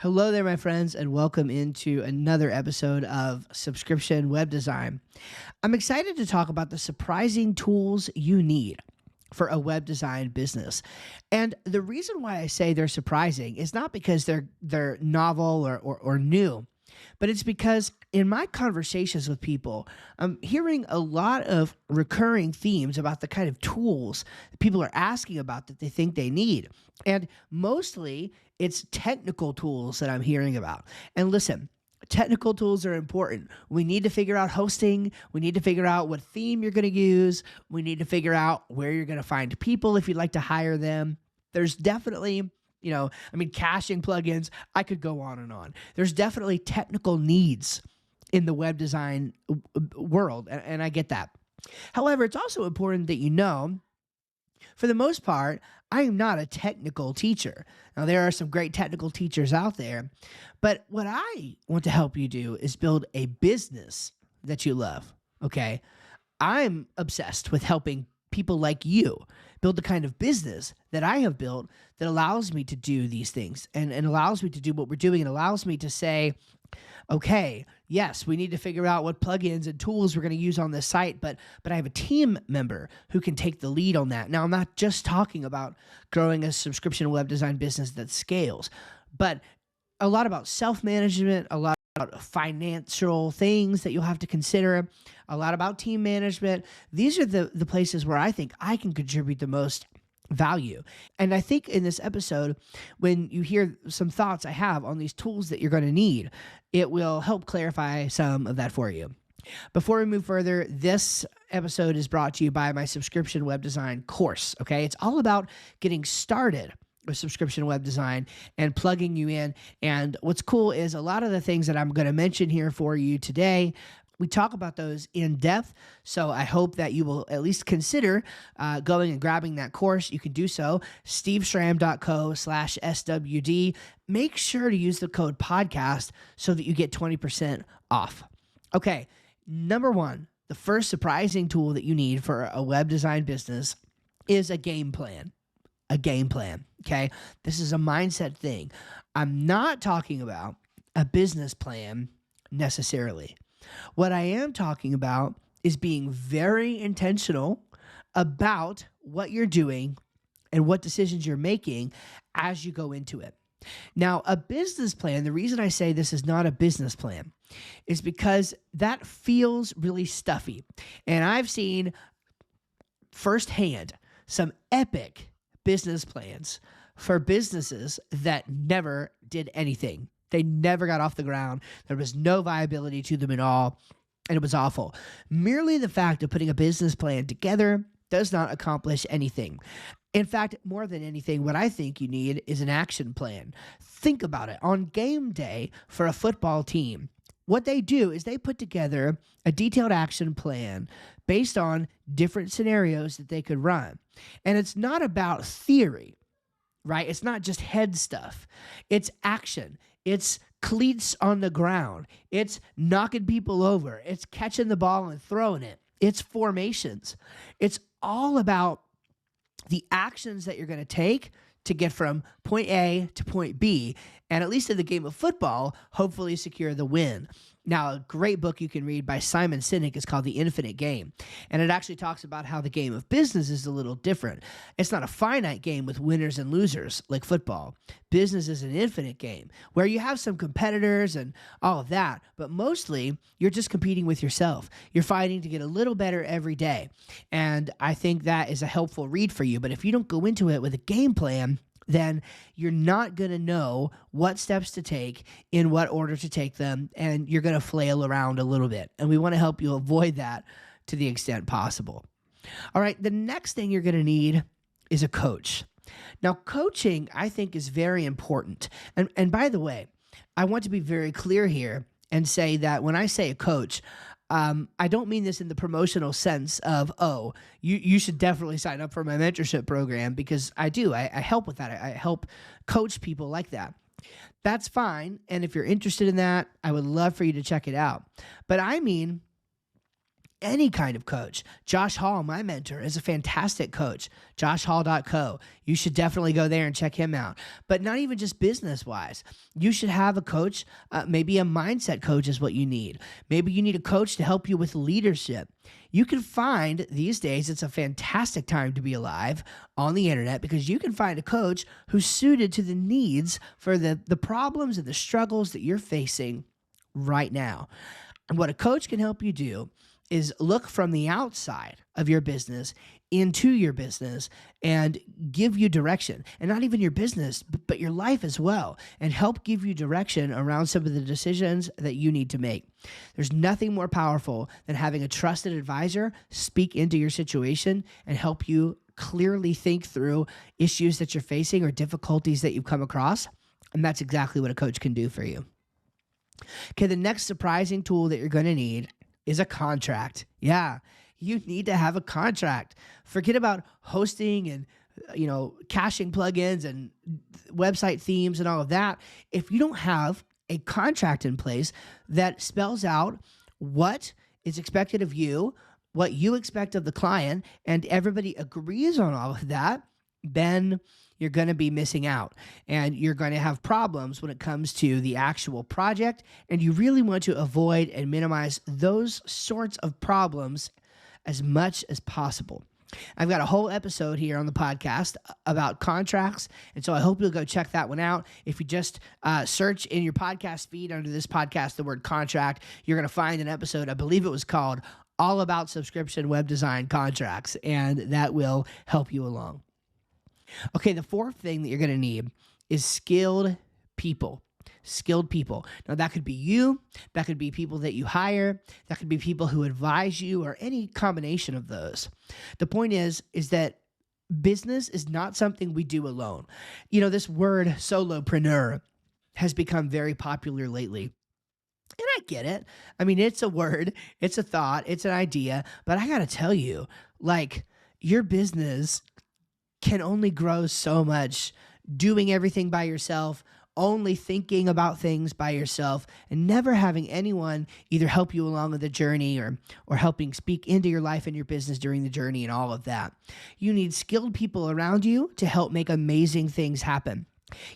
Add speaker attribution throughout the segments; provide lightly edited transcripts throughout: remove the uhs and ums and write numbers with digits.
Speaker 1: Hello there, my friends, and welcome into another episode of Subscription Web Design. I'm excited to talk about the surprising tools you need for a web design business. And the reason why I say they're surprising is not because they're novel or new, but it's because in my conversations with people, I'm hearing a lot of recurring themes about the kind of tools that people are asking about that they think they need. And mostly it's technical tools that I'm hearing about. And listen, technical tools are important. We need to figure out hosting. We need to figure out what theme you're going to use. We need to figure out where you're going to find people if you'd like to hire them. There's definitely caching plugins, I could go on and on. There's definitely technical needs in the web design world, and I get that. However, it's also important that you know, for the most part, I am not a technical teacher. Now, there are some great technical teachers out there, but what I want to help you do is build a business that you love, okay? I'm obsessed with helping people like you build the kind of business that I have built that allows me to do these things and allows me to do what we're doing and allows me to say, okay, yes, we need to figure out what plugins and tools we're going to use on this site, but I have a team member who can take the lead on that. Now, I'm not just talking about growing a subscription web design business that scales, but a lot about self-management, a lot about financial things that you'll have to consider, a lot about team management. These are the places where I think I can contribute the most value. And I think in this episode, when you hear some thoughts I have on these tools that you're going to need, it will help clarify some of that for you. Before we move further, this episode is brought to you by my subscription web design course. Okay. It's all about getting started with subscription web design and plugging you in. And what's cool is a lot of the things that I'm going to mention here for you today, we talk about those in depth. So I hope that you will at least consider going and grabbing that course. You can do so, steveschramm.co/SWD. Make sure to use the code podcast so that you get 20% off. Okay. Number one, the first surprising tool that you need for a web design business is a game plan. A game plan. Okay. This is a mindset thing. I'm not talking about a business plan necessarily. What I am talking about is being very intentional about what you're doing and what decisions you're making as you go into it. Now, a business plan, the reason I say this is not a business plan is because that feels really stuffy. And I've seen firsthand some epic business plans for businesses that never did anything. They never got off the ground. There was no viability to them at all, and it was awful. Merely the fact of putting a business plan together does not accomplish anything. In fact, more than anything, what I think you need is an action plan. Think about it. On game day for a football team, what they do is they put together a detailed action plan based on different scenarios that they could run. And it's not about theory, right? It's not just head stuff. It's action. It's cleats on the ground. It's knocking people over. It's catching the ball and throwing it. It's formations. It's all about the actions that you're going to take to get from point A to point B, and at least in the game of football, hopefully secure the win. Now, a great book you can read by Simon Sinek is called The Infinite Game, and it actually talks about how the game of business is a little different. It's not a finite game with winners and losers like football. Business is an infinite game where you have some competitors and all of that, but mostly you're just competing with yourself. You're fighting to get a little better every day, and I think that is a helpful read for you. But if you don't go into it with a game plan, then you're not going to know what steps to take, in what order to take them, and you're going to flail around a little bit. And we want to help you avoid that to the extent possible. All right, the next thing you're going to need is a coach. Now, coaching, I think, is very important. And by the way, I want to be very clear here and say that when I say a coach, I don't mean this in the promotional sense of, oh, you should definitely sign up for my mentorship program, because I do. I help with that. I help coach people like that. That's fine. And if you're interested in that, I would love for you to check it out. But I mean any kind of coach. Josh Hall, my mentor, is a fantastic coach. JoshHall.co. You should definitely go there and check him out. But not even just business-wise. You should have a coach. Maybe a mindset coach is what you need. Maybe you need a coach to help you with leadership. You can find, these days, it's a fantastic time to be alive on the internet, because you can find a coach who's suited to the needs for the problems and the struggles that you're facing right now. And what a coach can help you do is look from the outside of your business into your business and give you direction, and not even your business, but your life as well, and help give you direction around some of the decisions that you need to make. There's nothing more powerful than having a trusted advisor speak into your situation and help you clearly think through issues that you're facing or difficulties that you've come across. And that's exactly what a coach can do for you. Okay, the next surprising tool that you're going to need is a contract. Yeah, you need to have a contract. Forget about hosting and caching plugins and website themes and all of that. If you don't have a contract in place that spells out what is expected of you, what you expect of the client, and everybody agrees on all of that, then you're going to be missing out, and you're going to have problems when it comes to the actual project, and you really want to avoid and minimize those sorts of problems as much as possible. I've got a whole episode here on the podcast about contracts, and so I hope you'll go check that one out. If you just search in your podcast feed under this podcast the word contract, you're going to find an episode, I believe it was called All About Subscription Web Design Contracts, and that will help you along. Okay, the fourth thing that you're going to need is skilled people. Skilled people. Now, that could be you. That could be people that you hire. That could be people who advise you, or any combination of those. The point is that business is not something we do alone. This word solopreneur has become very popular lately. And I get it. I mean, it's a word, it's a thought, it's an idea. But I got to tell you, your business can only grow so much doing everything by yourself, only thinking about things by yourself, and never having anyone either help you along with the journey or helping speak into your life and your business during the journey and all of that. You need skilled people around you to help make amazing things happen.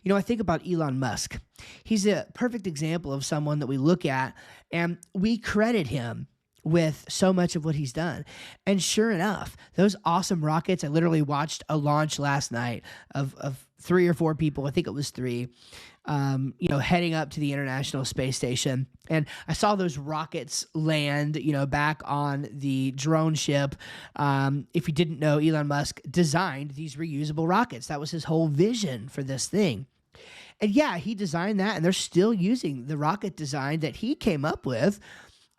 Speaker 1: I think about Elon Musk. He's a perfect example of someone that we look at and we credit him with so much of what he's done. And sure enough, those awesome rockets, I literally watched a launch last night of 3 or 4 people, I think it was 3, heading up to the International Space Station. And I saw those rockets land, back on the drone ship. If you didn't know, Elon Musk designed these reusable rockets. That was his whole vision for this thing. And yeah, he designed that, and they're still using the rocket design that he came up with.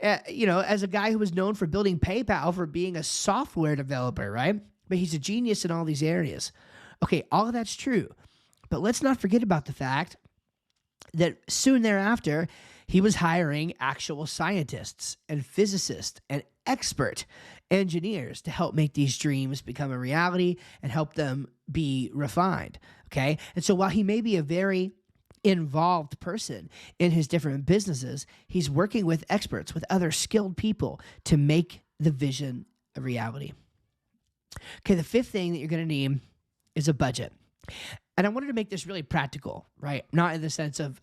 Speaker 1: As a guy who was known for building PayPal, for being a software developer, right? But he's a genius in all these areas. Okay, all of that's true. But let's not forget about the fact that soon thereafter, he was hiring actual scientists and physicists and expert engineers to help make these dreams become a reality and help them be refined, okay? And so while he may be a very involved person in his different businesses, he's working with experts, with other skilled people to make the vision a reality. Okay, the fifth thing that you're going to need is a budget. And I wanted to make this really practical, right? Not in the sense of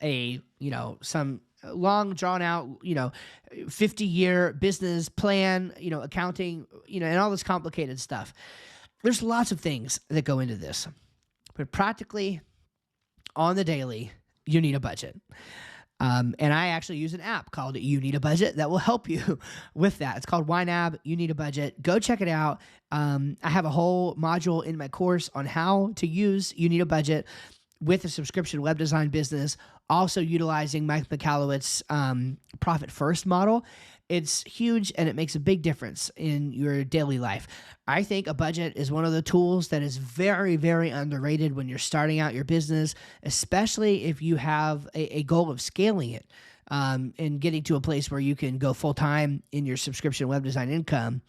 Speaker 1: some long drawn out, 50-year business plan, accounting, and all this complicated stuff. There's lots of things that go into this, but practically on the daily, you need a budget. And I actually use an app called You Need a Budget that will help you with that. It's called YNAB, You Need a Budget. Go check it out. I have a whole module in my course on how to use You Need a Budget with a subscription web design business, also utilizing Mike Michalowicz's Profit First model. It's huge, and it makes a big difference in your daily life. I think a budget is one of the tools that is very, very underrated when you're starting out your business, especially if you have a goal of scaling it and getting to a place where you can go full-time in your subscription web design income.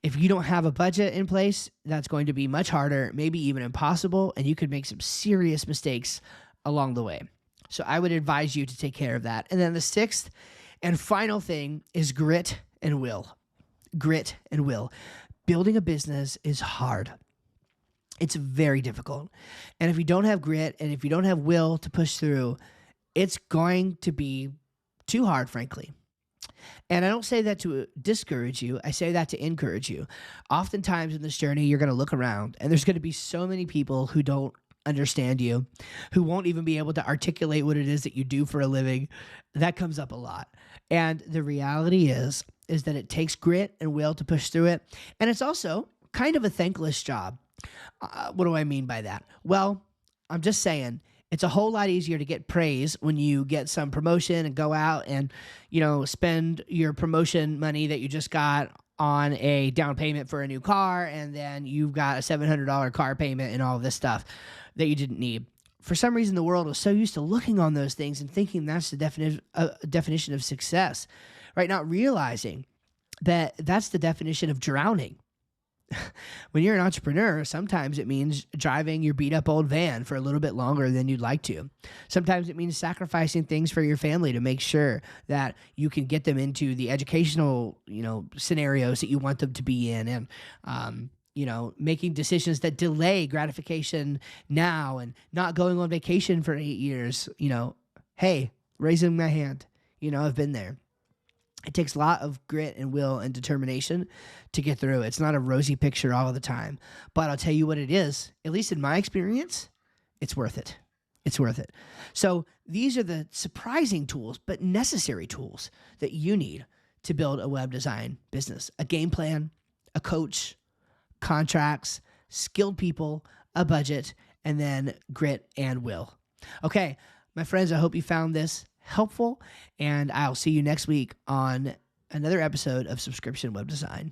Speaker 1: If you don't have a budget in place, that's going to be much harder, maybe even impossible, and you could make some serious mistakes along the way. So I would advise you to take care of that. And then the sixth and final thing is grit and will. grit and will. Building a business is hard. It's very difficult. And if you don't have grit and if you don't have will to push through, it's going to be too hard, frankly. And I don't say that to discourage you. I say that to encourage you. Oftentimes in this journey, you're going to look around and there's going to be so many people who don't understand you, who won't even be able to articulate what it is that you do for a living. That comes up a lot. And the reality is that it takes grit and will to push through it. And it's also kind of a thankless job. What do I mean by that? Well, I'm just saying it's a whole lot easier to get praise when you get some promotion and go out and, spend your promotion money that you just got on a down payment for a new car, and then you've got a $700 car payment and all this stuff that you didn't need. For some reason, the world was so used to looking on those things and thinking that's the definition of success, right? Not realizing that that's the definition of drowning. When you're an entrepreneur, sometimes it means driving your beat up old van for a little bit longer than you'd like to. Sometimes it means sacrificing things for your family to make sure that you can get them into the educational, scenarios that you want them to be in, and, making decisions that delay gratification now and not going on vacation for 8 years. Hey, raising my hand, I've been there. It takes a lot of grit and will and determination to get through. It's not a rosy picture all the time. But I'll tell you what it is, at least in my experience, it's worth it. It's worth it. So these are the surprising tools, but necessary tools that you need to build a web design business. A game plan, a coach, contracts, skilled people, a budget, and then grit and will. Okay, my friends, I hope you found this helpful, and I'll see you next week on another episode of Subscription Web Design.